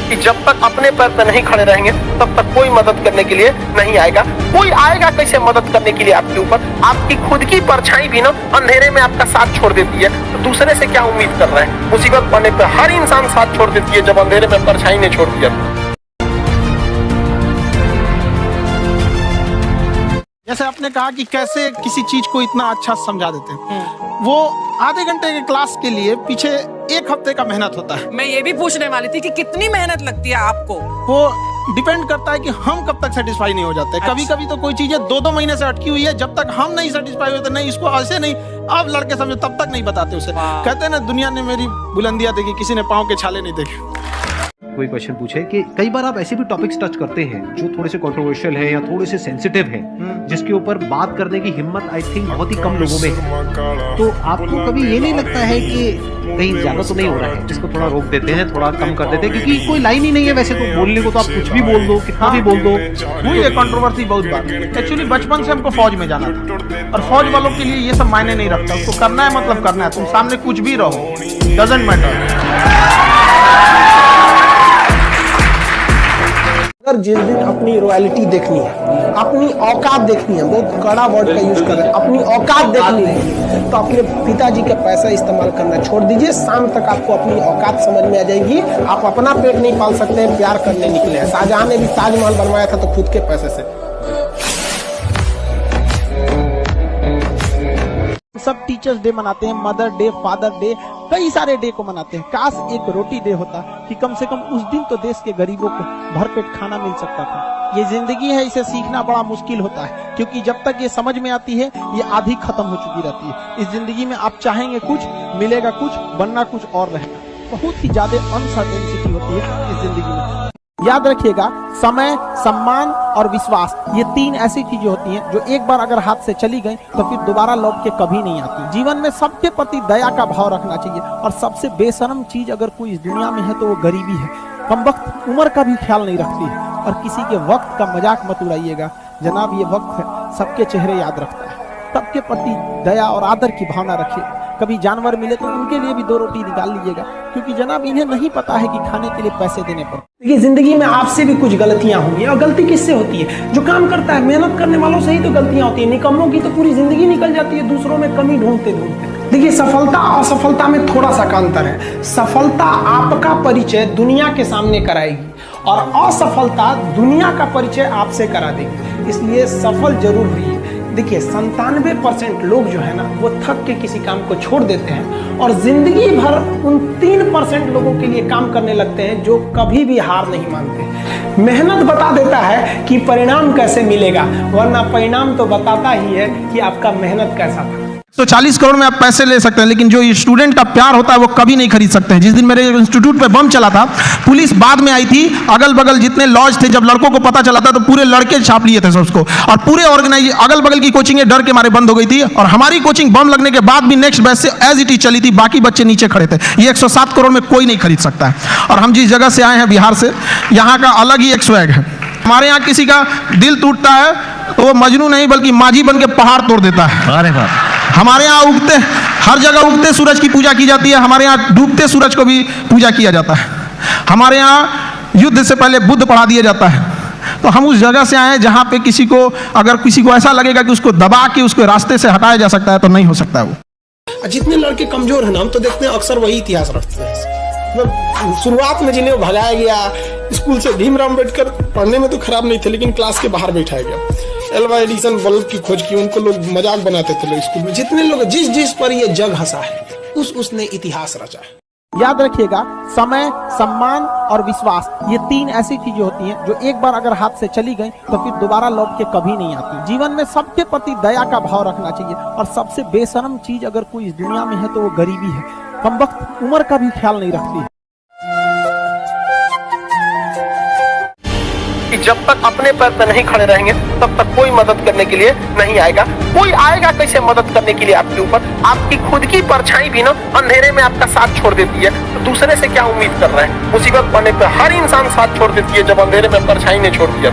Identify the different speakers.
Speaker 1: कि जब तक अपने पैर पर नहीं खड़े रहेंगे तब तक कोई मदद करने के लिए नहीं आएगा। कोई आएगा कैसे मदद करने के लिए आपके ऊपर? आपकी खुद की परछाई भी ना अंधेरे में आपका साथ छोड़ देती है, तो दूसरे से क्या उम्मीद कर रहे हैं? मुसीबत पड़ने पर हर इंसान साथ छोड़ देती है जब अंधेरे में परछाई नहीं छोड़ती है।
Speaker 2: जैसे आपने कहा कि कैसे किसी चीज को इतना अच्छा समझा देते हैं, वो आधे घंटे के क्लास के लिए पीछे एक हफ्ते का मेहनत होता है।
Speaker 3: मैं ये भी पूछने वाली थी कि कितनी मेहनत लगती है आपको?
Speaker 2: वो डिपेंड करता है कि हम कब तक सेटिस्फाई नहीं हो जाते। कभी कभी तो कोई चीजें 2-2 महीने से अटकी हुई है, जब तक हम नहीं सेटिस्फाई होते, नहीं इसको ऐसे नहीं अब लड़के समझो, तब तक नहीं बताते उसे। कहते हैं ना, दुनिया ने मेरी बुलंदियां देखी, किसी ने पाँव के छाले नहीं देखे।
Speaker 4: कोई क्वेश्चन पूछे कि कई बार आप ऐसे भी टॉपिक्स टच करते हैं जो थोड़े से कंट्रोवर्शियल हैं या थोड़े से सेंसिटिव हैं, जिसके ऊपर बात करने की हिम्मत आई थिंक बहुत ही कम लोगों में है। तो आपको कभी ये नहीं लगता है कि कहीं ज्यादा तो नहीं हो रहा है, जिसको थोड़ा रोक देते हैं, थोड़ा कम कर देते हैं, क्योंकि कोई लाइन ही नहीं है वैसे तो बोलने को, तो आप कुछ भी बोल दो, कितना भी बोल दो।
Speaker 2: हुई है कंट्रोवर्सी बहुत बार। एक्चुअली बचपन से हमको फौज में जाना था, और फौज वालों के लिए ये सब मायने नहीं रखता। उसको करना है मतलब करना है, तुम सामने कुछ भी रहो, डजंट मैटर।
Speaker 5: अगर जिस दिन अपनी रॉयल्टी देखनी है, अपनी औकात देखनी है, बहुत कड़ा वर्ड का यूज कर रहे हैं, अपनी औकात देखनी है, तो अपने पिताजी का पैसा इस्तेमाल करना छोड़ दीजिए। शाम तक आपको अपनी औकात समझ में आ जाएगी। आप अपना पेट नहीं पाल सकते, प्यार करने निकले हैं। शाहजहां ने भी ताजमहल बनवाया था तो खुद के पैसे से।
Speaker 2: सब टीचर्स डे मनाते हैं, मदर डे, फादर डे, कई सारे डे को मनाते हैं। काश एक रोटी डे होता कि कम से कम उस दिन तो देश के गरीबों को भरपेट खाना मिल सकता था। ये जिंदगी है, इसे सीखना बड़ा मुश्किल होता है, क्योंकि जब तक ये समझ में आती है ये आधी खत्म हो चुकी रहती है। इस जिंदगी में आप चाहेंगे कुछ, मिलेगा कुछ, बनना कुछ और रहेगा। बहुत ही ज्यादा अनसर्टेनिटी होती है इस जिंदगी में। याद रखिएगा, समय, सम्मान और विश्वास, ये 3 ऐसी चीजें होती हैं जो एक बार अगर हाथ से चली गई तो फिर दोबारा लौट के कभी नहीं आती। जीवन में सबके प्रति दया का भाव रखना चाहिए, और सबसे बेशर्म चीज अगर कोई इस दुनिया में है तो वो गरीबी है। कमबख्त उम्र का भी ख्याल नहीं रखती है, और किसी के वक्त का मजाक मत उड़ाइएगा। जनाब, ये वक्त है, सबके चेहरे याद रखता है। सबके प्रति दया और आदर की भावना रखिए। कभी जानवर मिले तो उनके लिए भी 2 रोटी निकाल लीजिएगा, क्योंकि जनाब इन्हें नहीं पता है कि खाने के लिए पैसे देने पर।
Speaker 5: देखिए, जिंदगी में आपसे भी कुछ गलतियां होंगी, और गलती किससे होती है? जो काम करता है, मेहनत करने वालों से ही तो गलतियां होती है। निकम्मों की तो पूरी जिंदगी निकल जाती है दूसरों में कमी ढूंढते ढूंढते। देखिए, सफलता और असफलता में थोड़ा सा का अंतर है। सफलता आपका परिचय दुनिया के सामने कराएगी, और असफलता दुनिया का परिचय आपसे करा देगी। इसलिए सफल जरूर हुई। देखिए, 97% लोग जो है ना, वो थक के किसी काम को छोड़ देते हैं, और जिंदगी भर उन 3% लोगों के लिए काम करने लगते हैं जो कभी भी हार नहीं मानते। मेहनत बता देता है कि परिणाम कैसे मिलेगा, वरना परिणाम तो बताता ही है कि आपका मेहनत कैसा था।
Speaker 2: तो 40 करोड़ में आप पैसे ले सकते हैं, लेकिन जो स्टूडेंट का प्यार होता है वो कभी नहीं खरीद सकते हैं। जिस दिन मेरे इंस्टीट्यूट पे बम चला था, पुलिस बाद में आई थी, अगल बगल जितने लॉज थे, जब लड़कों को पता चला था तो पूरे लड़के छाप लिए थे सबको, और पूरे ऑर्गेनाइज अगल बगल की कोचिंगें डर के मारे बंद हो गई थी, और हमारी कोचिंग बम लगने के बाद भी नेक्स्ट बैच से एज इट इज चली थी। बाकी बच्चे नीचे खड़े थे। ये 107 करोड़ में कोई नहीं खरीद सकता है। और हम जिस जगह से आए हैं, बिहार से, यहाँ का अलग ही एक स्वैग है। हमारे यहाँ किसी का दिल टूटता है तो वो मजनू नहीं बल्कि माझी बन के पहाड़ तोड़ देता है।
Speaker 4: अरे बाप।
Speaker 2: हमारे यहाँ उगते, हर जगह उगते सूरज की पूजा की जाती है। हमारे यहाँ डूबते सूरज को भी पूजा किया जाता है। हमारे यहाँ युद्ध से पहले बुद्ध पढ़ा दिया जाता है। तो हम उस जगह से आए हैं जहाँ पे किसी को, अगर किसी को ऐसा लगेगा कि उसको दबा के उसको रास्ते से हटाया जा सकता है, तो नहीं हो सकता है वो।
Speaker 5: जितने लड़के कमजोर हैं ना, हम तो देखते हैं अक्सर वही इतिहास रखते हैं। मतलब शुरुआत में जिन्हें भगाया गया स्कूल से, भीमराव अम्बेडकर पढ़ने में तो खराब नहीं थे, लेकिन क्लास के बाहर बैठाया गया। एल्वा एडिसन बल्ब की खोज की, उनको लोग मजाक बनाते थे लोग स्कूल में। जितने लोग जिस पर ये जग हंसा है, उसने इतिहास रचा है।
Speaker 2: याद रखिएगा, समय, सम्मान और विश्वास, ये 3 ऐसी चीजें होती हैं जो एक बार अगर हाथ से चली गई तो फिर दोबारा लौट के कभी नहीं आती। जीवन में सबके प्रति दया का भाव रखना चाहिए, और सबसे बेशर्म चीज अगर कोई इस दुनिया में है तो वो गरीबी है। कमबख्त उम्र का भी ख्याल नहीं रखती है।
Speaker 1: कि जब तक अपने पैर पर नहीं खड़े रहेंगे तब तक कोई मदद करने के लिए नहीं आएगा। कोई आएगा कैसे मदद करने के लिए आपके ऊपर? आपकी खुद की परछाई भी ना अंधेरे में आपका साथ छोड़ देती है, तो दूसरे से क्या उम्मीद कर रहे हैं? मुसीबत पड़ने पर हर इंसान साथ छोड़ देती है जब अंधेरे में परछाई नहीं छोड़ती है।